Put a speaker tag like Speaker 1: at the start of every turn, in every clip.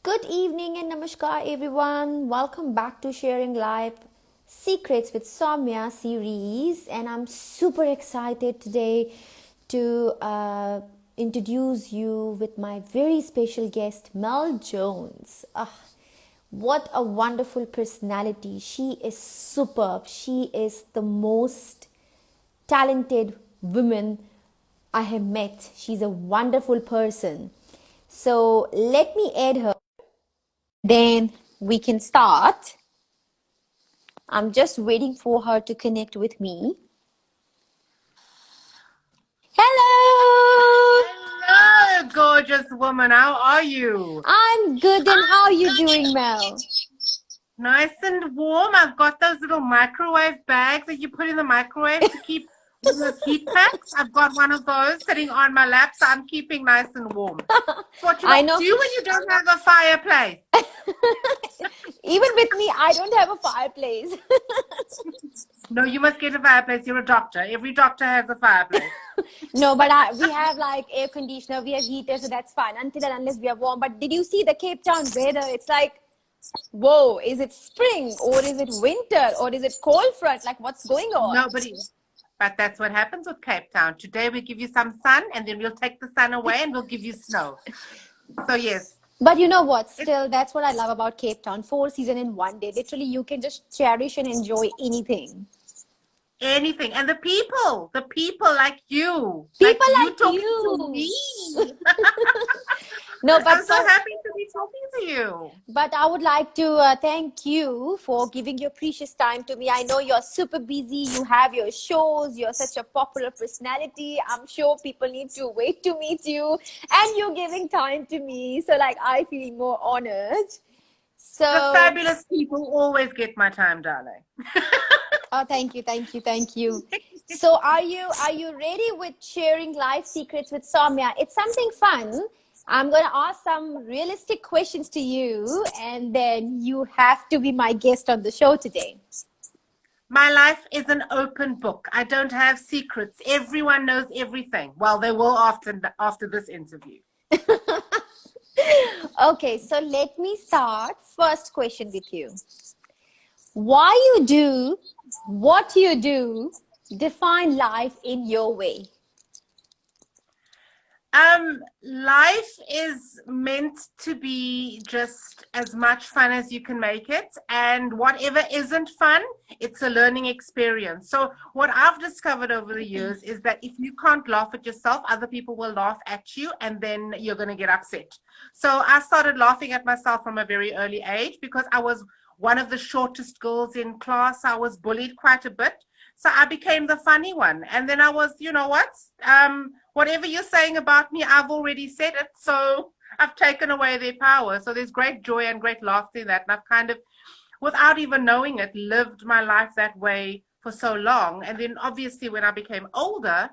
Speaker 1: Good evening and namaskar everyone. Welcome back to Sharing Life Secrets with Saumya series, and I'm super excited today to introduce you with my very special guest Mel Jones. What a wonderful personality. She is superb. She is the most talented woman I have met. She's a wonderful person. So let me add her. Then we can start. I'm just waiting for her to connect with me. Hello!
Speaker 2: Hello, gorgeous woman. How are you?
Speaker 1: I'm good, and how are you doing, Mel?
Speaker 2: Nice and warm. I've got those little microwave bags that you put in the microwave to keep those heat packs. I've got one of those sitting on my lap, so I'm keeping nice and warm. It's what you
Speaker 1: I
Speaker 2: must
Speaker 1: know.
Speaker 2: do when you don't have a fireplace.
Speaker 1: Even with me, I don't have a fireplace.
Speaker 2: No, you must get a fireplace. You're a doctor. Every doctor has a fireplace.
Speaker 1: No, but we have like air conditioner, we have heater, so that's fine until and unless we are warm. But did you see the Cape Town weather? It's like, whoa, is it spring or is it winter or is it cold front? Like, what's going on?
Speaker 2: Nobody. But that's what happens with Cape Town. Today we give you some sun, and then we'll take the sun away and we'll give you snow. So yes.
Speaker 1: But you know what? Still, that's what I love about Cape Town. 4 seasons in one day. Literally, you can just cherish and enjoy anything.
Speaker 2: Anything. And the people like you.
Speaker 1: People
Speaker 2: you
Speaker 1: like
Speaker 2: talking
Speaker 1: you.
Speaker 2: to me.
Speaker 1: No, but
Speaker 2: I'm so happy to be talking to you.
Speaker 1: But I would like to thank you for giving your precious time to me. I know you're super busy. You have your shows. You're such a popular personality. I'm sure people need to wait to meet you, and you're giving time to me. So, like, I feel more honored.
Speaker 2: The
Speaker 1: So,
Speaker 2: fabulous people always get my time, darling.
Speaker 1: oh, thank you, thank you, thank you. So, are you ready with sharing life secrets with Saumya? It's something fun. I'm going to ask some realistic questions to you, and then you have to be my guest on the show today.
Speaker 2: My life is an open book. I don't have secrets. Everyone knows everything. Well, they will after this interview.
Speaker 1: Okay, so let me start. First question with you. Why you do what you do, define life in your way.
Speaker 2: Life is meant to be just as much fun as you can make it, and whatever isn't fun, it's a learning experience. So what I've discovered over the years is that if you can't laugh at yourself, other people will laugh at you, and then you're going to get upset. So I started laughing at myself from a very early age because I was one of the shortest girls in class. I was bullied quite a bit. So I became the funny one. And then I was, you know what? Whatever you're saying about me, I've already said it. So I've taken away their power. So there's great joy and great laughter in that. And I've kind of, without even knowing it, lived my life that way for so long. And then obviously when I became older,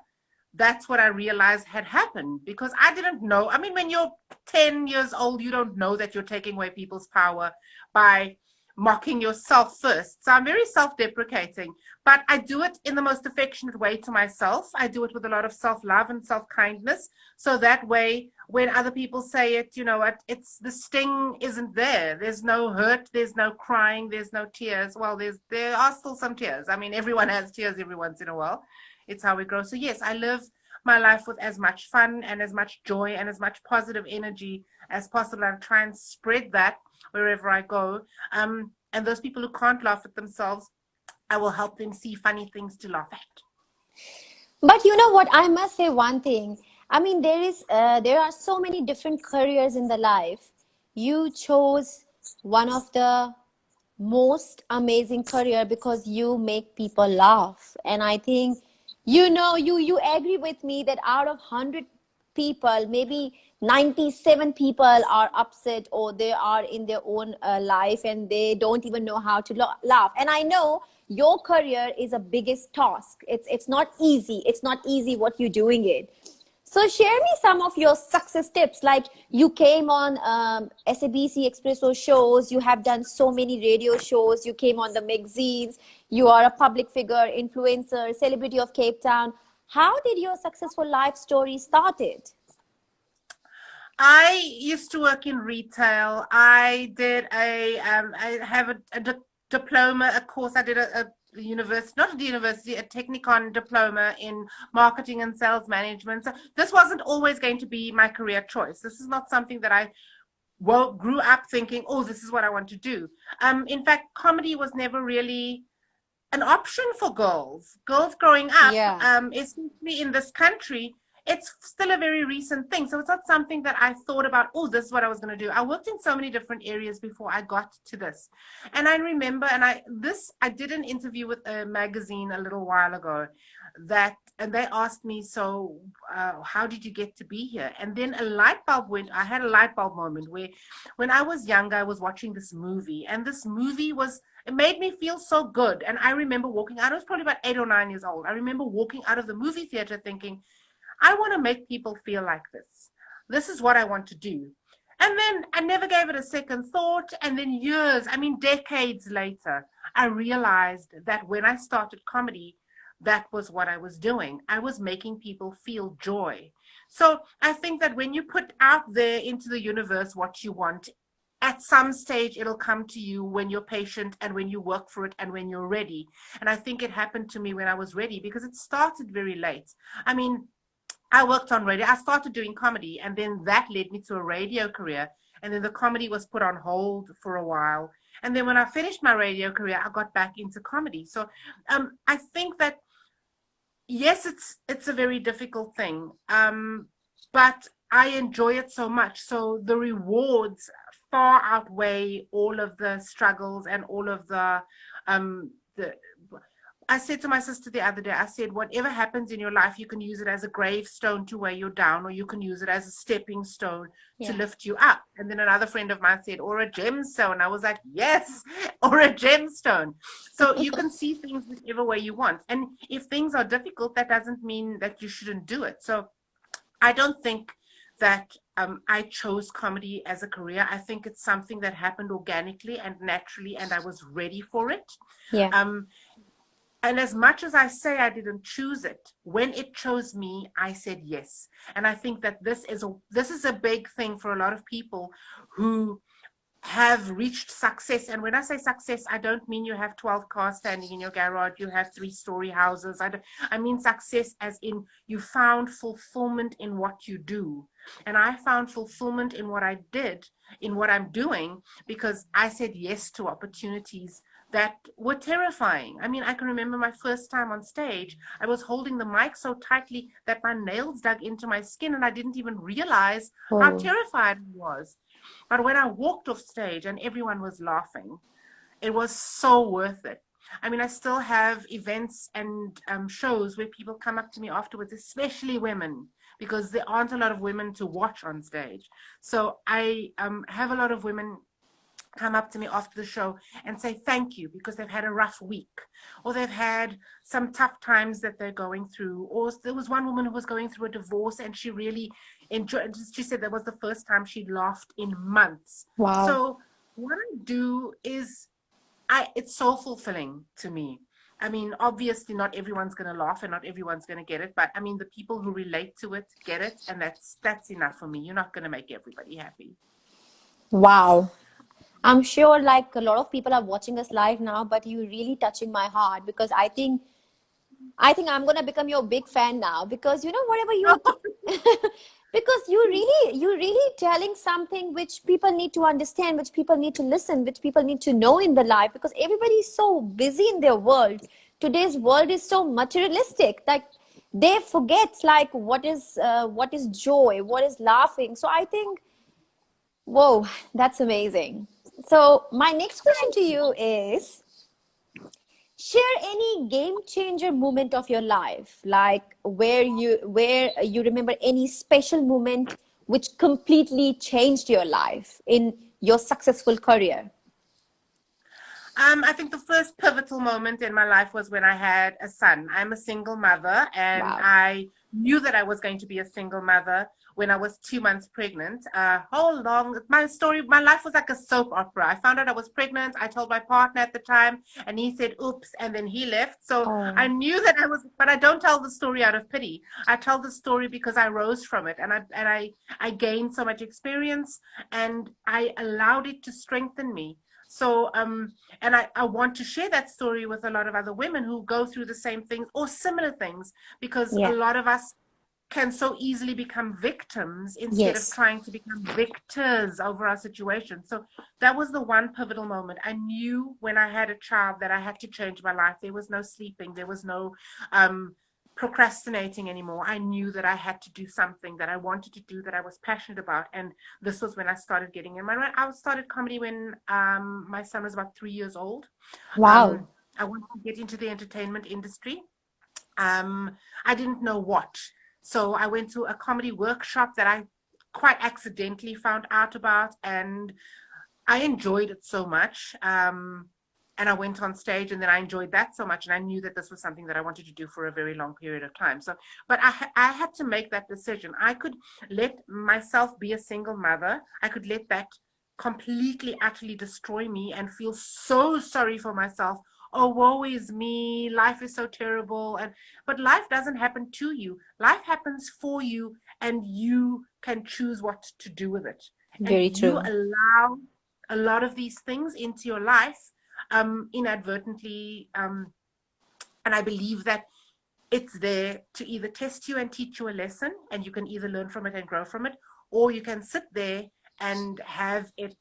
Speaker 2: that's what I realized had happened because I didn't know. I mean, when you're 10 years old, you don't know that you're taking away people's power by mocking yourself first. So I'm very self-deprecating, but I do it in the most affectionate way to myself. I do it with a lot of self-love and self-kindness. So that way, when other people say it, you know what, it's the sting isn't there. There's no hurt, there's no crying, there's no tears. Well, there are still some tears. I mean, everyone has tears every once in a while. It's how we grow. So yes, I live my life with as much fun and as much joy and as much positive energy as possible. I try and spread that wherever I go. And those people who can't laugh at themselves, I will help them see funny things to laugh at.
Speaker 1: But you know what? I must say one thing. I mean, there are so many different careers in the life. You chose one of the most amazing career because you make people laugh, and I think you agree with me that out of 100 people, maybe 97 people are upset or they are in their own life and they don't even know how to laugh. And I know your career is a biggest task. It's not easy. It's not easy what you're doing it. So share me some of your success tips. Like, you came on SABC Expresso shows. You have done so many radio shows. You came on the magazines. You are a public figure, influencer, celebrity of Cape Town. How did your successful life story started?
Speaker 2: I used to work in retail. I have a diploma, a course. I did a university, not a university, a technicon diploma in marketing and sales management. So this wasn't always going to be my career choice. This is not something that I grew up thinking, oh, this is what I want to do. In fact, comedy was never really an option for girls. Girls growing up,
Speaker 1: Yeah.
Speaker 2: especially in this country, it's still a very recent thing. So it's not something that I thought about, oh, this is what I was going to do. I worked in so many different areas before I got to this. And I remember, I did an interview with a magazine a little while ago and they asked me, so how did you get to be here? And then a light bulb went, I had a light bulb moment where when I was younger, I was watching this movie, and this movie it made me feel so good. And I remember walking out, I was probably about 8 or 9 years old. I remember walking out of the movie theater thinking, I want to make people feel like this. This is what I want to do. And then I never gave it a second thought. And then years, I mean, decades later, I realized that when I started comedy, that was what I was doing. I was making people feel joy. So I think that when you put out there into the universe what you want, at some stage it'll come to you when you're patient and when you work for it and when you're ready. And I think it happened to me when I was ready because it started very late. I mean, I worked on radio. I started doing comedy, and then that led me to a radio career. And then the comedy was put on hold for a while. And then when I finished my radio career, I got back into comedy. So I think that yes, it's a very difficult thing, but I enjoy it so much. So the rewards far outweigh all of the struggles and all of the I said to my sister the other day, I said, whatever happens in your life, you can use it as a gravestone to weigh you down, or you can use it as a stepping stone to
Speaker 1: Yeah.
Speaker 2: lift you up. And then another friend of mine said, or a gemstone. I was like, yes, or a gemstone. So you can see things whichever way you want. And if things are difficult, that doesn't mean that you shouldn't do it. So I don't think that I chose comedy as a career. I think it's something that happened organically and naturally, and I was ready for it.
Speaker 1: Yeah.
Speaker 2: Um, and as much as I say I didn't choose it, when it chose me, I said yes. And I think that this is a big thing for a lot of people who have reached success. And when I say success, I don't mean you have 12 cars standing in your garage, you have 3-story houses. I mean success as in you found fulfillment in what you do. And I found fulfillment in what I did, in what I'm doing, because I said yes to opportunities that were terrifying. I mean, I can remember my first time on stage. I was holding the mic so tightly that my nails dug into my skin, and I didn't even realize how
Speaker 1: Oh,
Speaker 2: terrified I was. But when I walked off stage and everyone was laughing, it was so worth it. I mean, I still have events and shows where people come up to me afterwards, especially women, because there aren't a lot of women to watch on stage. So I have a lot of women come up to me after the show and say thank you because they've had a rough week, or they've had some tough times that they're going through. Or there was one woman who was going through a divorce and she really enjoyed, she said that was the first time she laughed in months.
Speaker 1: wow.
Speaker 2: So what I do is it's so fulfilling to me. I mean, obviously not everyone's going to laugh and not everyone's going to get it, but I mean the people who relate to it get it, and that's enough for me. You're not going to make everybody happy.
Speaker 1: Wow. I'm sure like a lot of people are watching us live now, but you really touching my heart because I think I'm gonna become your big fan now because you know whatever you because you really telling something which people need to understand, which people need to listen, which people need to know in the life because everybody is so busy in their world. Today's world is so materialistic that they forget like what is joy, what is laughing. So I think, whoa, that's amazing. So my next question to you is share any game changer moment of your life, like where you remember any special moment which completely changed your life in your successful career.
Speaker 2: I think the first pivotal moment in my life was when I had a son. I'm a single mother, and
Speaker 1: Wow.
Speaker 2: I knew that I was going to be a single mother when I was 2 months pregnant. My life was like a soap opera. I found out I was pregnant. I told my partner at the time, and he said, oops, and then he left. So I
Speaker 1: Oh,
Speaker 2: knew that but I don't tell the story out of pity. I tell the story because I rose from it, and I gained so much experience, and I allowed it to strengthen me. So, and I want to share that story with a lot of other women who go through the same things or similar things, because a
Speaker 1: yeah.
Speaker 2: lot of us can so easily become victims instead of
Speaker 1: Yes.
Speaker 2: trying to become victors over our situation. So that was the one pivotal moment. I knew when I had a child that I had to change my life. There was no sleeping. There was no procrastinating anymore. I knew that I had to do something that I wanted to do, that I was passionate about. And this was when I started getting in my, I started comedy when my son was about 3 years old.
Speaker 1: Wow.
Speaker 2: I wanted to get into the entertainment industry. I didn't know what. So I went to a comedy workshop that I quite accidentally found out about, and I enjoyed it so much. And I went on stage, and then I enjoyed that so much, and I knew that this was something that I wanted to do for a very long period of time. So, but I had to make that decision. I could let myself be a single mother. I could let that completely, utterly destroy me and feel so sorry for myself. Oh, woe is me. Life is so terrible. But life doesn't happen to you. Life happens for you, and you can choose what to do with it. And
Speaker 1: Very
Speaker 2: you
Speaker 1: true.
Speaker 2: allow a lot of these things into your life inadvertently. And I believe that it's there to either test you and teach you a lesson, and you can either learn from it and grow from it, or you can sit there and have it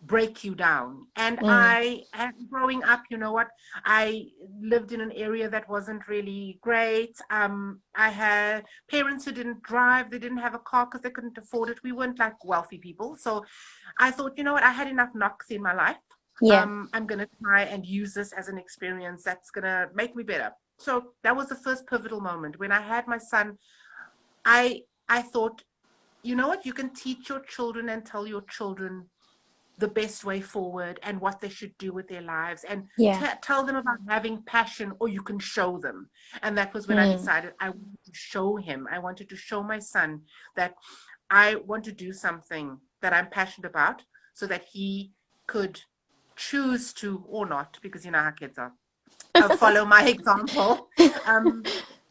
Speaker 2: break you down. And
Speaker 1: Mm.
Speaker 2: growing up, you know what, I lived in an area that wasn't really great. I had parents who didn't drive. They didn't have a car because they couldn't afford it. We weren't like wealthy people. So I thought, you know what, I had enough knocks in my life.
Speaker 1: Yeah.
Speaker 2: I'm going to try and use this as an experience that's going to make me better. So that was the first pivotal moment. When I had my son, I thought, you know what, you can teach your children and tell your children the best way forward and what they should do with their lives, and
Speaker 1: Yeah.
Speaker 2: tell them about having passion, or you can show them. And that was when I
Speaker 1: Mm.
Speaker 2: decided I wanted to show him. I wanted to show my son that I want to do something that I'm passionate about, so that he could choose to, or not, because you know how kids are, follow my example. Um,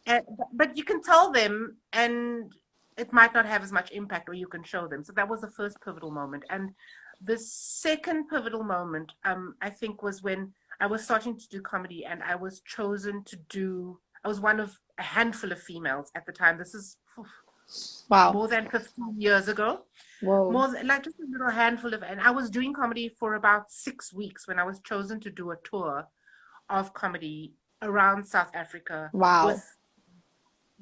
Speaker 2: and, but you can tell them, and it might not have as much impact, or you can show them. So that was the first pivotal moment. And the second pivotal moment, I think, was when I was starting to do comedy, and I was chosen to do. I was one of a handful of females at the time. This is
Speaker 1: Wow.
Speaker 2: more than 15 years ago.
Speaker 1: Whoa.
Speaker 2: More than, like, just a little handful of, and I was doing comedy for about 6 weeks when I was chosen to do a tour of comedy around South Africa
Speaker 1: Wow.
Speaker 2: with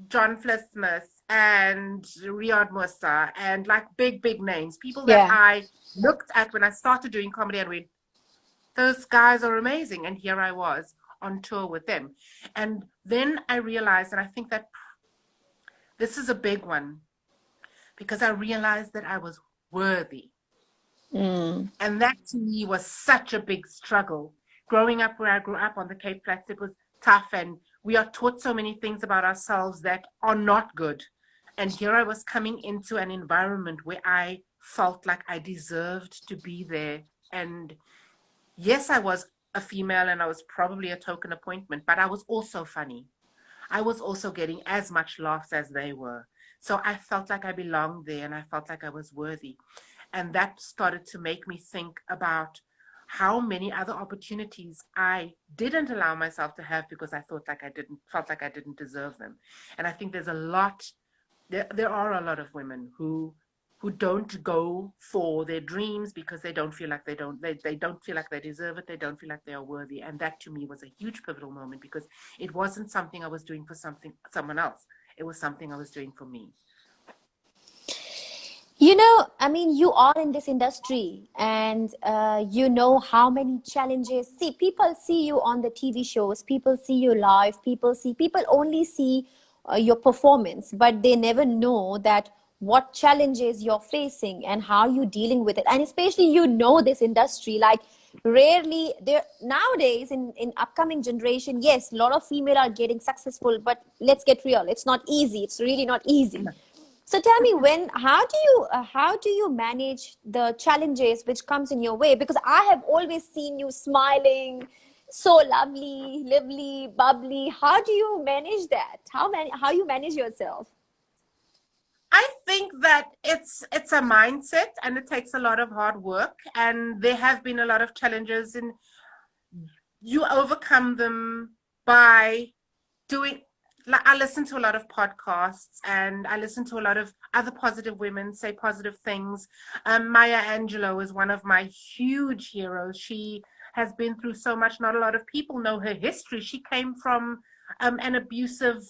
Speaker 2: John Smith and Riyad Musa, and like big names, people that
Speaker 1: Yeah.
Speaker 2: I looked at when I started doing comedy and went, those guys are amazing. And here I was on tour with them. And then I realized, and I think that this is a big one, because I realized that I was worthy.
Speaker 1: Mm.
Speaker 2: And that to me was such a big struggle. Growing up where I grew up on the Cape Flats, it was tough, and we are taught so many things about ourselves that are not good. And here I was coming into an environment where I felt like I deserved to be there. And yes, I was a female, and I was probably a token appointment, but I was also funny. I was also getting as much laughs as they were. So I felt like I belonged there, and I felt like I was worthy. And that started to make me think about how many other opportunities I didn't allow myself to have, because I felt like I didn't deserve them. And I think there are a lot of women who don't go for their dreams because they don't feel like they don't feel like they deserve it. They don't feel like they are worthy. And that to me was a huge pivotal moment, because it wasn't something I was doing for someone else. It was something I was doing for me.
Speaker 1: You know, I mean, you are in this industry, and you know how many challenges. See, people see you on the TV shows, people see you live, people only see your performance, but they never know that what challenges you're facing and how you're dealing with it. And especially, you know, this industry, like rarely there nowadays in upcoming generation, yes, a lot of female are getting successful, but let's get real, it's not easy. It's really not easy. So tell me, how do you manage the challenges which comes in your way? Because I have always seen you smiling, so lovely, lively, bubbly. How do you manage that? How you manage yourself?
Speaker 2: I think that it's a mindset, and it takes a lot of hard work, and there have been a lot of challenges, and you overcome them by doing, like, I listen to a lot of podcasts, and I listen to a lot of other positive women say positive things. Maya Angelou is one of my huge heroes. She has been through so much. Not a lot of people know her history. She came from an abusive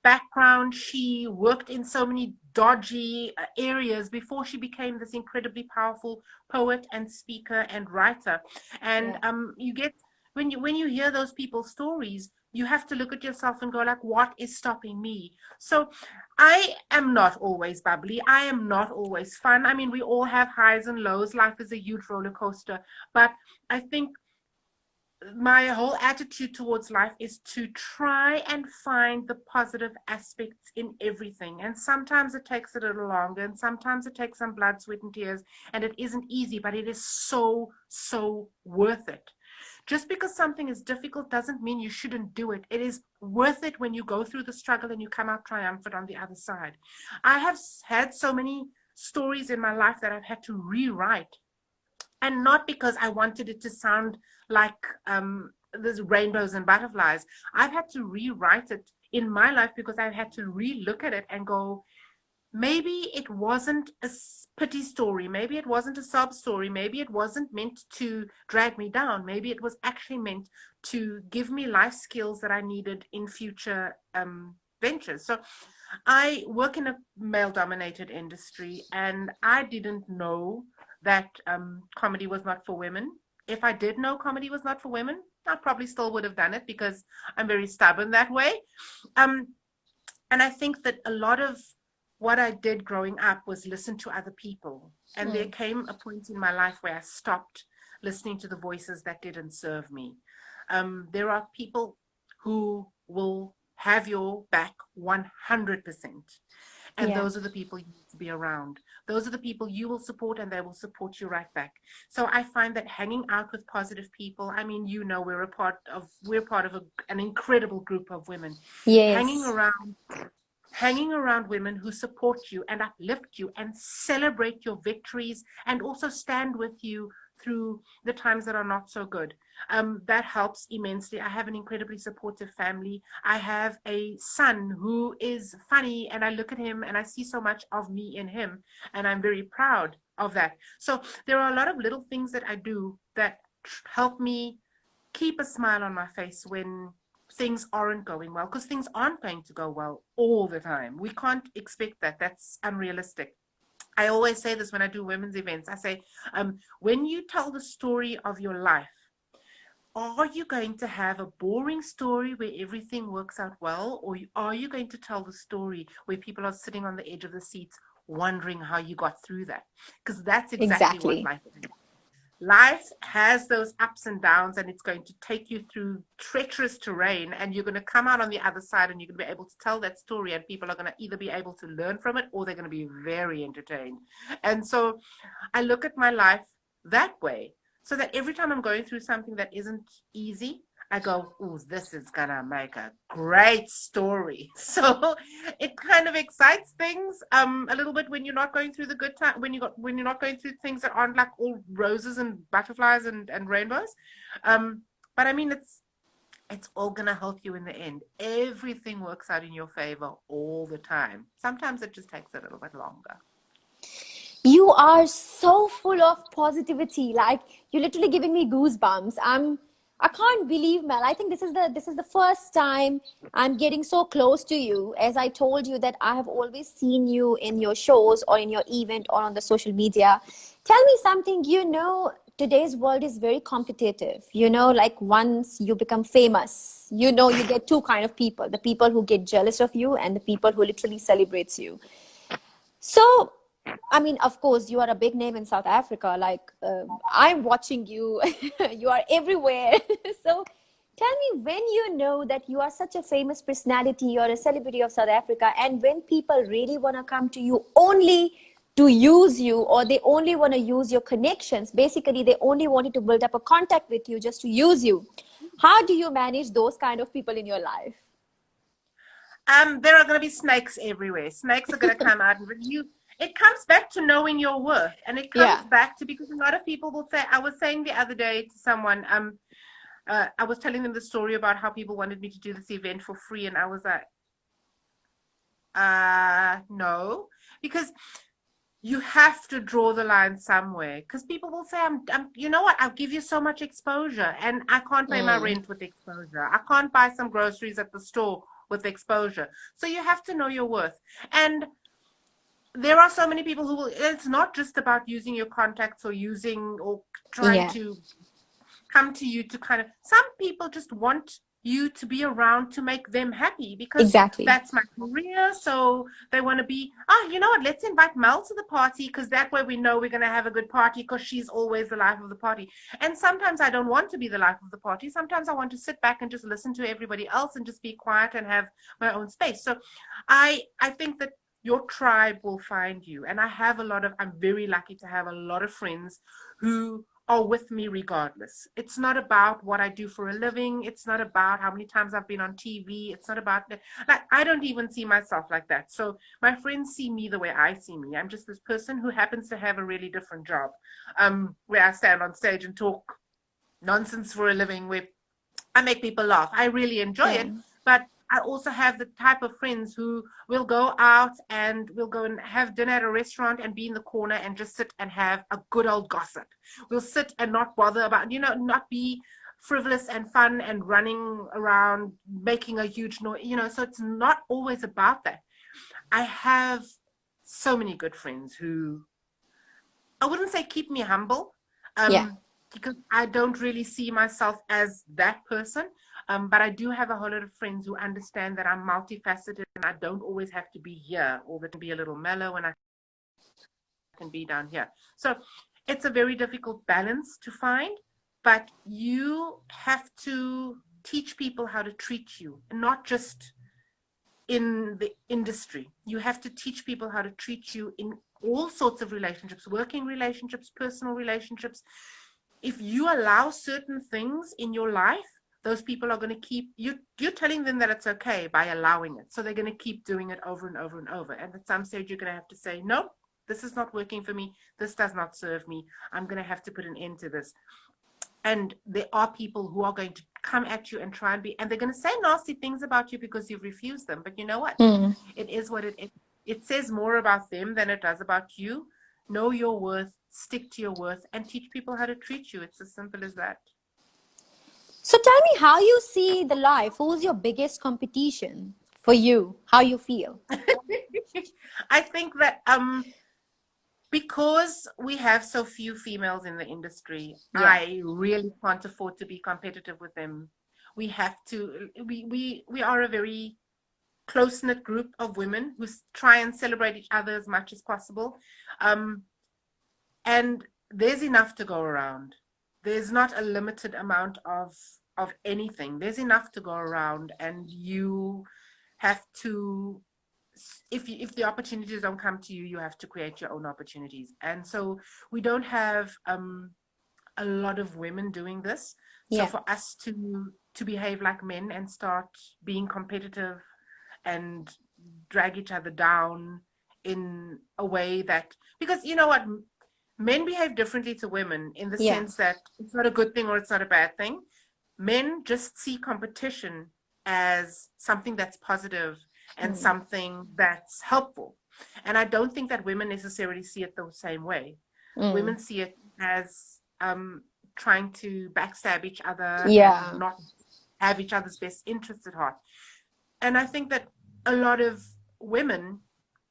Speaker 2: background. She worked in so many dodgy areas before she became this incredibly powerful poet and speaker and writer. And
Speaker 1: Yeah.
Speaker 2: you get, when you hear those people's stories, you have to look at yourself and go, like, what is stopping me? So I am not always bubbly. I am not always fun. I mean, we all have highs and lows. Life is a huge roller coaster. But I think my whole attitude towards life is to try and find the positive aspects in everything. And sometimes it takes a little longer, and sometimes it takes some blood, sweat, and tears, and it isn't easy, but it is so, so worth it. Just because something is difficult doesn't mean you shouldn't do it. It is worth it when you go through the struggle and you come out triumphant on the other side. I have had so many stories in my life that I've had to rewrite, and not because I wanted it to sound like there's rainbows and butterflies. I've had to rewrite it in my life because I've had to re-look at it and go, maybe it wasn't a pity story. Maybe it wasn't a sob story. Maybe it wasn't meant to drag me down. Maybe it was actually meant to give me life skills that I needed in future ventures. So I work in a male dominated industry, and I didn't know that comedy was not for women. If I did know comedy was not for women, I probably still would have done it because I'm very stubborn that way. Um, and I think that a lot of what I did growing up was listen to other people. And there
Speaker 1: Hmm.
Speaker 2: came a point in my life where I stopped listening to the voices that didn't serve me. There are people who will have your back 100%. And
Speaker 1: Yeah.
Speaker 2: those are the people you need to be around. Those are the people you will support, and they will support you right back. So I find that hanging out with positive people, I mean, we're part of an incredible group of women. Hanging
Speaker 1: Yes.
Speaker 2: around hanging around women who support you and uplift you and celebrate your victories, and also stand with you through the times that are not so good. That helps immensely. I have an incredibly supportive family. I have a son who is funny, and I look at him and I see so much of me in him, and I'm very proud of that. So there are a lot of little things that I do that help me keep a smile on my face when things aren't going well, because things aren't going to go well all the time. We can't expect that. That's unrealistic. I always say this when I do women's events. I say, when you tell the story of your life, are you going to have a boring story where everything works out well, or are you going to tell the story where people are sitting on the edge of the seats wondering how you got through that? Because that's exactly what
Speaker 1: Exactly.
Speaker 2: life is. Life has those ups and downs, and it's going to take you through treacherous terrain, and you're going to come out on the other side, and you're going to be able to tell that story, and people are going to either be able to learn from it, or they're going to be very entertained. And so I look at my life that way, so that every time I'm going through something that isn't easy, I go, "Ooh, this is gonna make a great story." So it kind of excites things a little bit when you're not going through the good time, when you're not going through things that aren't like all roses and butterflies and rainbows. But I mean, it's all gonna help you in the end. Everything works out in your favor all the time. Sometimes it just takes a little bit longer.
Speaker 1: You are so full of positivity. Like you're literally giving me goosebumps. I can't believe, Mel. I think this is the first time I'm getting so close to you. As I told you that I have always seen you in your shows or in your event or on the social media. Tell me something, today's world is very competitive. Like once you become famous, you get two kind of people, the people who get jealous of you and the people who literally celebrates you. So, I mean, of course, you are a big name in South Africa. Like, I'm watching you. You are everywhere. So, Tell me, when you know that you are such a famous personality, you're a celebrity of South Africa, and when people really want to come to you only to use you, or they only want to use your connections, basically they only wanted to build up a contact with you just to use you. How do you manage those kind of people in your life?
Speaker 2: There are going to be snakes everywhere. Snakes are going to come out, and you. It comes back to knowing your worth, and it comes
Speaker 1: Yeah,
Speaker 2: back to, because a lot of people will say. I was saying the other day to someone, I was telling them the story about how people wanted me to do this event for free, and I was like, no, because you have to draw the line somewhere. Because people will say, you know what? I'll give you so much exposure, and I can't pay my
Speaker 1: mm,
Speaker 2: rent with exposure. I can't buy some groceries at the store with exposure. So you have to know your worth. And there are so many people who will, it's not just about using your contacts or using or trying
Speaker 1: yeah,
Speaker 2: to come to you to kind of, some people just want you to be around to make them happy, because
Speaker 1: exactly.
Speaker 2: that's my career. So they want to be, oh, you know what, let's invite Mel to the party, because that way we know we're going to have a good party, because she's always the life of the party. And sometimes I don't want to be the life of the party. Sometimes I want to sit back and just listen to everybody else and just be quiet and have my own space. So I think that your tribe will find you. And I'm very lucky to have a lot of friends who are with me regardless. It's not about what I do for a living. It's not about how many times I've been on TV. It's not about that. Like, I don't even see myself like that. So my friends see me the way I see me. I'm just this person who happens to have a really different job, where I stand on stage and talk nonsense for a living, where I make people laugh. I really enjoy
Speaker 1: Yeah,
Speaker 2: it. But I also have the type of friends who will go out and we'll go and have dinner at a restaurant and be in the corner and just sit and have a good old gossip. We'll sit and not bother about, not be frivolous and fun and running around making a huge noise, so it's not always about that. I have so many good friends who, I wouldn't say keep me humble,
Speaker 1: yeah.
Speaker 2: because I don't really see myself as that person. But I do have a whole lot of friends who understand that I'm multifaceted and I don't always have to be here, or that can be a little mellow and I can be down here. So it's a very difficult balance to find, but you have to teach people how to treat you, not just in the industry. You have to teach people how to treat you in all sorts of relationships, working relationships, personal relationships. If you allow certain things in your life, those people are going to keep you're telling them that it's okay by allowing it. So they're going to keep doing it over and over and over. And at some stage, you're going to have to say, no, this is not working for me. This does not serve me. I'm going to have to put an end to this. And there are people who are going to come at you and try and be, and they're going to say nasty things about you because you've refused them. But you know what?
Speaker 1: Mm.
Speaker 2: It is what it is. It says more about them than it does about you. Know your worth, stick to your worth, and teach people how to treat you. It's as simple as that.
Speaker 1: So tell me how you see the life. Who's your biggest competition for you? How you feel?
Speaker 2: I think that because we have so few females in the industry,
Speaker 1: Yeah,
Speaker 2: I really can't afford to be competitive with them. We have to. We are a very close-knit group of women who try and celebrate each other as much as possible. Um, and there's enough to go around. There's not a limited amount of anything. There's enough to go around, and you have to, if the opportunities don't come to you, you have to create your own opportunities. And so we don't have a lot of women doing this. So
Speaker 1: yeah.
Speaker 2: for us to behave like men and start being competitive and drag each other down in a way that, because you know what, men behave differently to women in the
Speaker 1: Yeah.
Speaker 2: sense that it's not a good thing or it's not a bad thing. Men just see competition as something that's positive and
Speaker 1: Mm.
Speaker 2: something that's helpful. And I don't think that women necessarily see it the same way.
Speaker 1: Mm.
Speaker 2: Women see it as trying to backstab each other and
Speaker 1: Yeah.
Speaker 2: not have each other's best interests at heart. And I think that a lot of women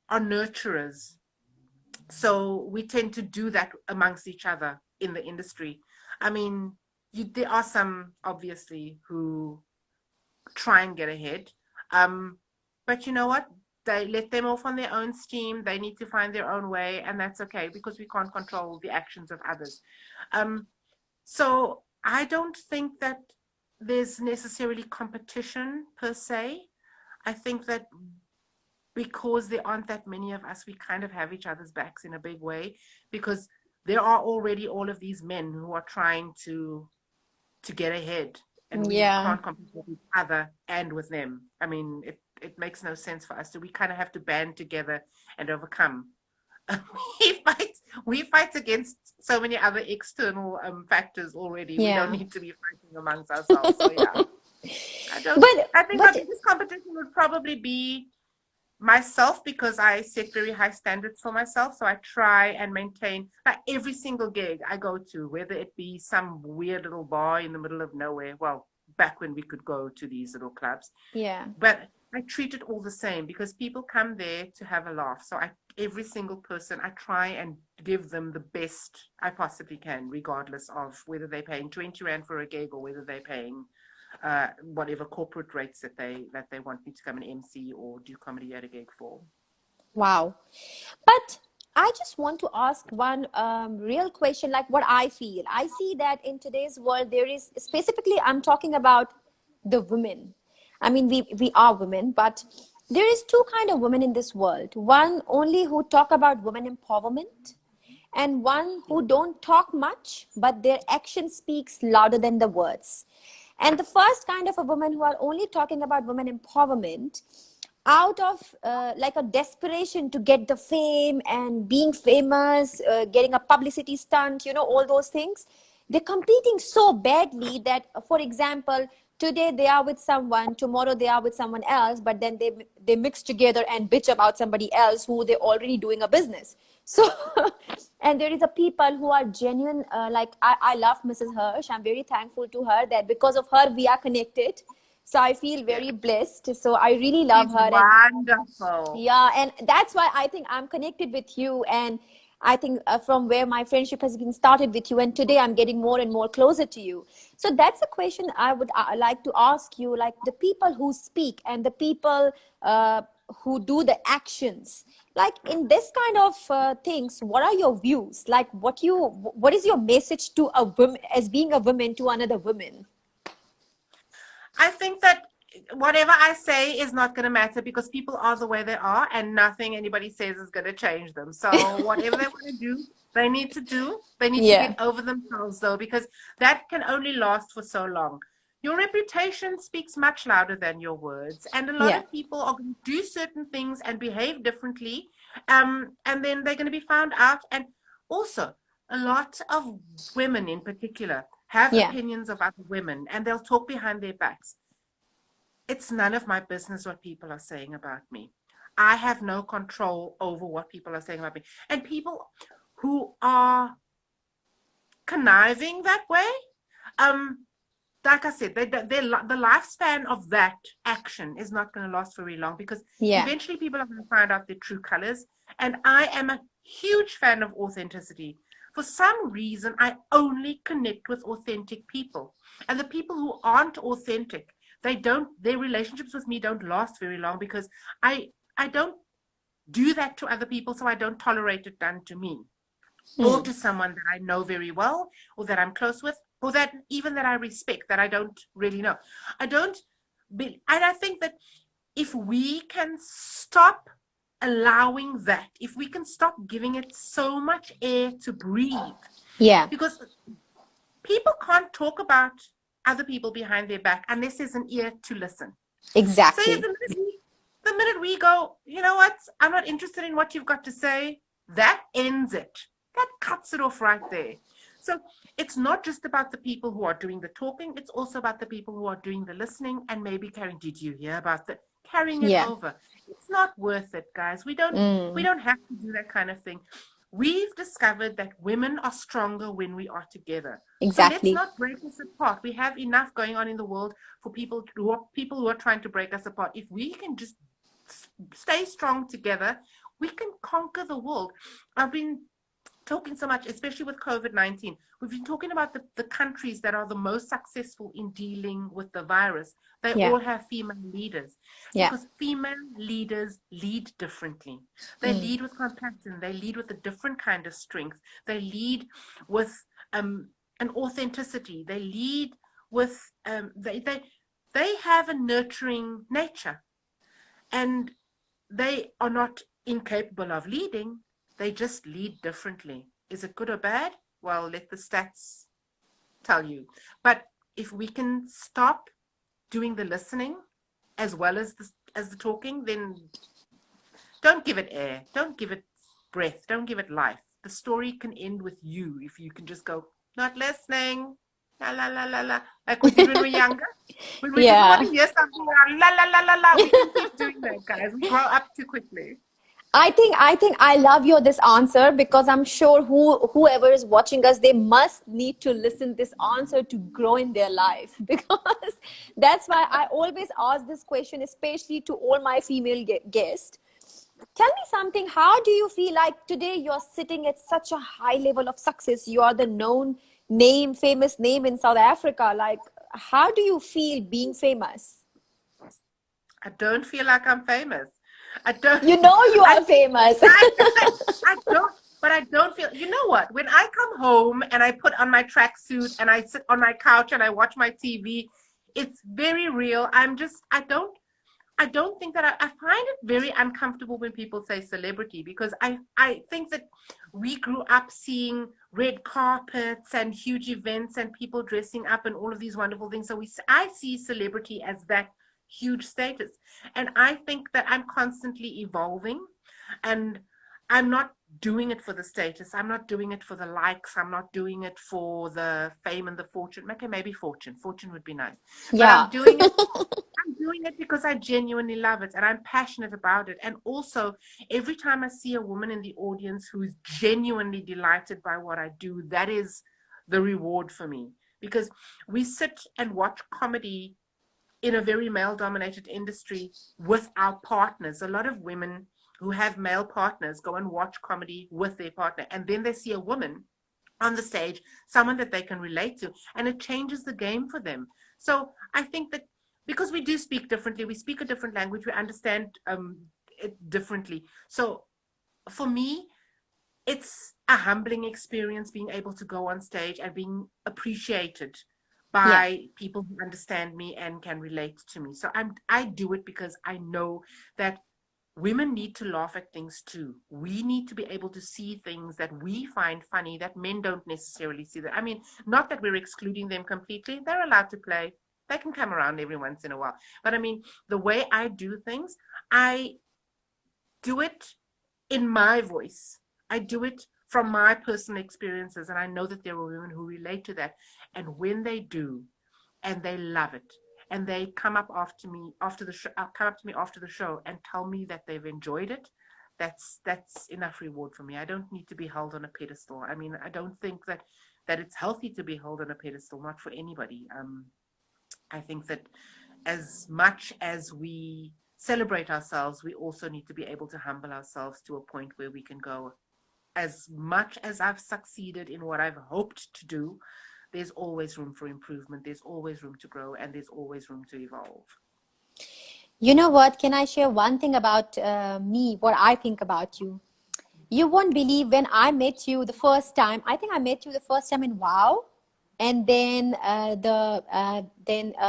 Speaker 2: are nurturers. So we tend to do that amongst each other in the industry. I mean, there are some obviously who try and get ahead. Um, but you know what? They let them off on their own steam. They need to find their own way, and that's okay because we can't control the actions of others. So I don't think that there's necessarily competition per se. I think that because there aren't that many of us, we kind of have each other's backs in a big way, because there are already all of these men who are trying to get ahead, and we
Speaker 1: Yeah.
Speaker 2: can't compete with each other and with them. I mean, it makes no sense for us. So we kind of have to band together and overcome. we fight we fight against so many other external factors already. We don't
Speaker 1: Yeah.
Speaker 2: need to be fighting amongst ourselves. So yeah, I don't.
Speaker 1: But
Speaker 2: I think my
Speaker 1: but
Speaker 2: biggest competition would probably be myself, because I set very high standards for myself. So I try and maintain, like, every single gig I go to, whether it be some weird little bar in the middle of nowhere. Well, back when we could go to these little clubs,
Speaker 1: yeah.
Speaker 2: but I treat it all the same, because people come there to have a laugh. So every single person, I try and give them the best I possibly can, regardless of whether they're paying 20 Rand for a gig or whether they're paying whatever corporate rates that they want me to come and MC or do comedy at a gig for.
Speaker 1: Wow. But I just want to ask one real question, like what I feel. I see that in today's world, there is, specifically, I'm talking about the women. I mean, we are women, but there is two kind of women in this world. One only who talk about women empowerment, and one who don't talk much, but their action speaks louder than the words. And the first kind of a woman who are only talking about women empowerment out of like a desperation to get the fame and being famous, getting a publicity stunt, all those things. They're competing so badly that, for example, today they are with someone, tomorrow they are with someone else, but then they mix together and bitch about somebody else who they're already doing a business. So, and there is a people who are genuine. Like I love Mrs. Hirsch. I'm very thankful to her that because of her we are connected. So I feel
Speaker 2: Yeah,
Speaker 1: very blessed. So I really love
Speaker 2: she's
Speaker 1: her. And
Speaker 2: wonderful.
Speaker 1: yeah, and that's why I think I'm connected with you. And I think from where my friendship has been started with you, and today I'm getting more and more closer to you. So that's a question I would like to ask you, like the people who speak and the people who do the actions, like in this kind of things, what are your views? Like what is your message to a woman, as being a woman, to another woman?
Speaker 2: I think that whatever I say is not going to matter, because people are the way they are, and nothing anybody says is going to change them. So whatever they want to do, they need to do. They need to
Speaker 1: Yeah,
Speaker 2: get over themselves, though, because that can only last for so long. Your reputation speaks much louder than your words, and a lot
Speaker 1: yeah,
Speaker 2: of people are going to do certain things and behave differently, and then they're going to be found out. And also, a lot of women in particular have
Speaker 1: yeah.
Speaker 2: opinions of other women, and they'll talk behind their backs. It's none of my business what people are saying about me. I have no control over what people are saying about me. And people who are conniving that way, um, like I said, the lifespan of that action is not going to last very long, because
Speaker 1: Yeah.
Speaker 2: eventually people are going to find out their true colors. And I am a huge fan of authenticity. For some reason, I only connect with authentic people. And the people who aren't authentic, their relationships with me don't last very long, because I don't do that to other people, so I don't tolerate it done to me, or
Speaker 1: Hmm.
Speaker 2: to someone that I know very well, or that I'm close with, or that even that I respect, that I don't really know. I don't and I think that if we can stop allowing that, if we can stop giving it so much air to breathe,
Speaker 1: Yeah.
Speaker 2: because people can't talk about other people behind their back unless there's an ear to listen. So
Speaker 1: Exactly.
Speaker 2: the minute we go, you know what, I'm not interested in what you've got to say, that ends it. That cuts it off right there. So it's not just about the people who are doing the talking, it's also about the people who are doing the listening, and maybe carrying, did you hear about the carrying it
Speaker 1: Yeah.
Speaker 2: over? It's not worth it, guys. We
Speaker 1: Mm.
Speaker 2: don't have to do that kind of thing. We've discovered that women are stronger when we are together. So let's
Speaker 1: Exactly.
Speaker 2: not break us apart. We have enough going on in the world for people who are trying to break us apart. If we can just stay strong together, we can conquer the world. I've been talking so much, especially with COVID-19. We've been talking about the countries that are the most successful in dealing with the virus. They
Speaker 1: Yeah.
Speaker 2: all have female leaders,
Speaker 1: Yeah.
Speaker 2: because female leaders lead differently. They
Speaker 1: Mm.
Speaker 2: lead with compassion. They lead with a different kind of strength. They lead with an authenticity. They lead with they have a nurturing nature, and they are not incapable of leading. They just lead differently. Is it good or bad? Well, let the stats tell you. But if we can stop doing the listening as well as the talking, then don't give it air, don't give it breath, don't give it life. The story can end with you if you can just go, not listening, la la la la la, like we did when we were younger. When we didn't want
Speaker 1: Yeah.
Speaker 2: to hear something, la la la la la, we can keep doing that, guys. We grow up too quickly.
Speaker 1: I think I love your this answer, because I'm sure whoever is watching us, they must need to listen this answer to grow in their life. Because that's why I always ask this question, especially to all my female guests. Tell me something. How do you feel like today you're sitting at such a high level of success? You are the known name, famous name in South Africa. Like, how do you feel being famous?
Speaker 2: I don't feel like I'm famous. I don't.
Speaker 1: You know you
Speaker 2: I
Speaker 1: are famous.
Speaker 2: I, I don't. But I don't feel. You know what? When I come home and I put on my tracksuit and I sit on my couch and I watch my TV, it's very real. I'm just. I don't think that I find it very uncomfortable when people say celebrity, because I think that we grew up seeing red carpets and huge events and people dressing up and all of these wonderful things. So I see celebrity as that huge status. And I think that I'm constantly evolving, and I'm not doing it for the status. I'm not doing it for the likes. I'm not doing it for the fame and the fortune. Okay, maybe fortune. Fortune would be nice. But
Speaker 1: Yeah.
Speaker 2: I'm doing it because I genuinely love it and I'm passionate about it. And also, every time I see a woman in the audience who's genuinely delighted by what I do, that is the reward for me. Because we sit and watch comedy in a very male dominated industry with our partners. A lot of women who have male partners go and watch comedy with their partner, and then they see a woman on the stage, someone that they can relate to, and it changes the game for them. So I think that because we do speak differently, we speak a different language, we understand it differently. So for me, it's a humbling experience being able to go on stage and being appreciated
Speaker 1: Yeah.
Speaker 2: by people who understand me and can relate to me. So I do it because I know that women need to laugh at things too. We need to be able to see things that we find funny that men don't necessarily see. That, I mean, not that we're excluding them completely. They're allowed to play. They can come around every once in a while. But I mean, the way I do things, I do it in my voice. I do it from my personal experiences, and I know that there are women who relate to that. And when they do, and they love it, and they come up after me after the show, come up to me after the show and tell me that they've enjoyed it, that's enough reward for me. I don't need to be held on a pedestal. I mean, I don't think that it's healthy to be held on a pedestal, not for anybody. I think that as much as we celebrate ourselves, we also need to be able to humble ourselves to a point where we can go, as much as I've succeeded in what I've hoped to do, there's always room for improvement. There's always room to grow, and there's always room to evolve.
Speaker 1: You know what? Can I share one thing about me, what I think about you? You won't believe, when I met you the first time. I think I met you the first time in Wow, and then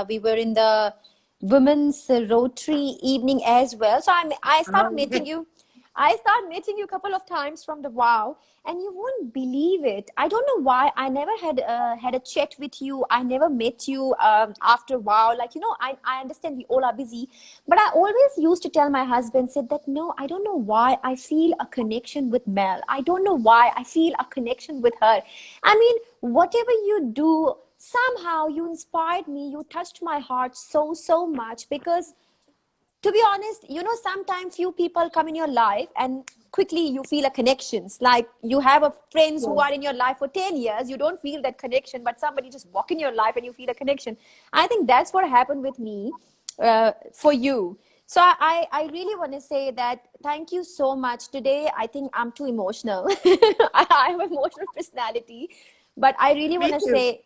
Speaker 1: we were in the women's Rotary evening as well. So I start
Speaker 2: Oh,
Speaker 1: meeting
Speaker 2: yes.
Speaker 1: you. I start meeting you a couple of times from the Wow, and you won't believe it. I don't know why I never had a chat with you. I never met you after Wow. Like, I understand we all are busy, but I always used to tell my husband, said that no, I don't know why I feel a connection with Mel. I don't know why I feel a connection with her. I mean, whatever you do, somehow you inspired me. You touched my heart so much, because to be honest, sometimes few people come in your life and quickly you feel a connections. Like, you have a friends who are in your life for 10 years, you don't feel that connection, but somebody just walk in your life and you feel a connection. I think that's what happened with me, for you. So I really want to say that thank you so much. Today I think I'm too emotional. I have an emotional personality, but I really want
Speaker 2: Me
Speaker 1: to
Speaker 2: too.
Speaker 1: say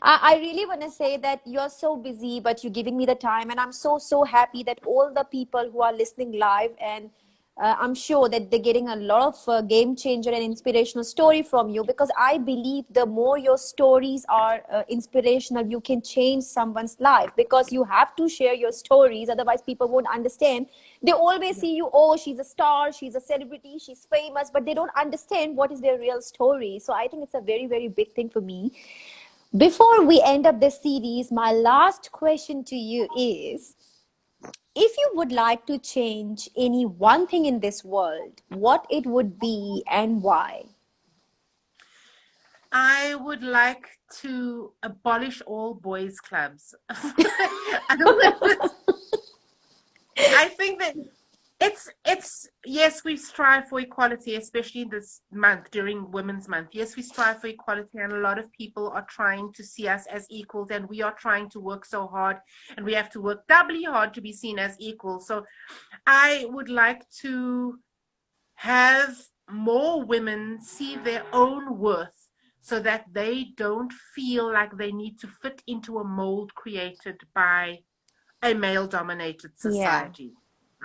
Speaker 1: I really want to say that you're so busy, but you're giving me the time. And I'm so happy that all the people who are listening live and I'm sure that they're getting a lot of game changer and inspirational story from you, because I believe the more your stories are inspirational, you can change someone's life, because you have to share your stories. Otherwise, people won't understand. They always see you, oh, she's a star, she's a celebrity, she's famous, but they don't understand what is their real story. So I think it's a very, very big thing for me. Before we end up this series, my last question to you is, if you would like to change any one thing in this world, what it would be and why?
Speaker 2: I would like to abolish all boys' clubs. I don't know. I think that it's yes, we strive for equality, especially this month during Women's Month. Yes, we strive for equality, and a lot of people are trying to see us as equals, and we are trying to work so hard, and we have to work doubly hard to be seen as equals. So I would like to have more women see their own worth, so that they don't feel like they need to fit into a mold created by a male dominated
Speaker 1: Yeah.
Speaker 2: society.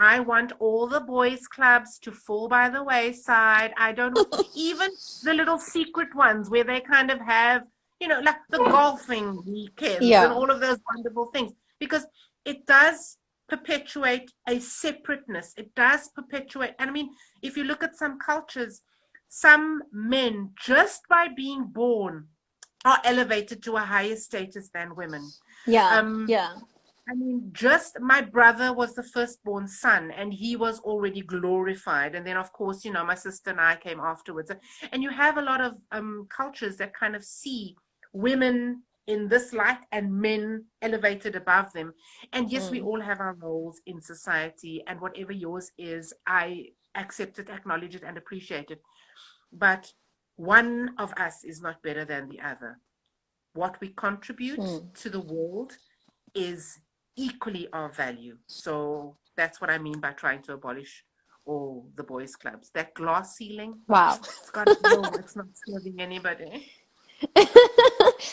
Speaker 2: I want all the boys' clubs to fall by the wayside. I don't want even the little secret ones where they kind of have, like the golfing weekends and
Speaker 1: Yeah.
Speaker 2: all of those wonderful things, because it does perpetuate a separateness. It does perpetuate. And I mean, if you look at some cultures, some men, just by being born, are elevated to a higher status than women.
Speaker 1: Yeah.
Speaker 2: Um,
Speaker 1: Yeah.
Speaker 2: I mean, just my brother was the firstborn son, and he was already glorified. And then, of course, my sister and I came afterwards. And you have a lot of cultures that kind of see women in this light and men elevated above them. And yes, we all have our roles in society, and whatever yours is, I accept it, acknowledge it, and appreciate it. But one of us is not better than the other. What we contribute to the world is equally of value. So that's what I mean by trying to abolish all the boys' clubs. That glass ceiling,
Speaker 1: Wow.
Speaker 2: it's got to go. It's not serving anybody.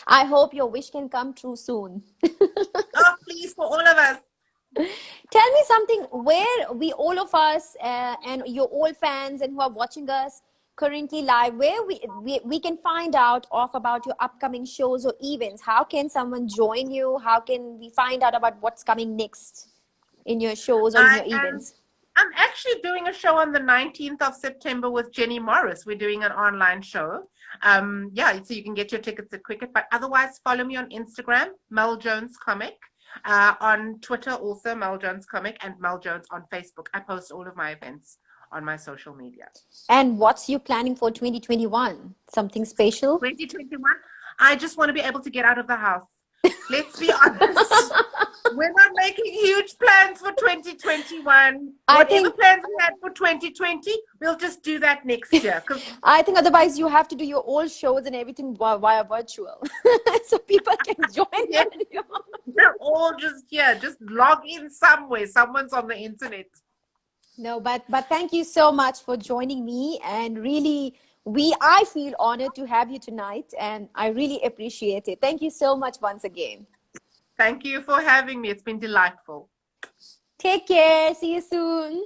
Speaker 1: I hope your wish can come true soon.
Speaker 2: Oh, please, for all of us.
Speaker 1: Tell me something where we, all of us, and your old fans and who are watching us currently live, where we can find out of about your upcoming shows or events. How can someone join you? How can we find out about what's coming next in your shows or in
Speaker 2: I
Speaker 1: your
Speaker 2: am.
Speaker 1: events?
Speaker 2: I'm actually doing a show on the 19th of September with Jenny Morris. We're doing an online show. Yeah, so you can get your tickets at Cricket. But otherwise, follow me on Instagram, Mel Jones Comic. On Twitter, also Mel Jones Comic, and Mel Jones on Facebook. I post all of my events on my social media.
Speaker 1: And what's you planning for 2021? Something special?
Speaker 2: 2021, I just want to be able to get out of the house. Let's be honest. We're not making huge plans for 2021.
Speaker 1: I
Speaker 2: Whatever
Speaker 1: think
Speaker 2: plans we had for 2020, we'll just do that next year.
Speaker 1: I think otherwise you have to do your old shows and everything via virtual, so people can join
Speaker 2: Yeah,
Speaker 1: you.
Speaker 2: we're all just here. Just log in somewhere. Someone's on the internet.
Speaker 1: No, but thank you so much for joining me, and really, I feel honored to have you tonight, and I really appreciate it. Thank you so much once again.
Speaker 2: Thank you for having me. It's been delightful.
Speaker 1: Take care. See you soon.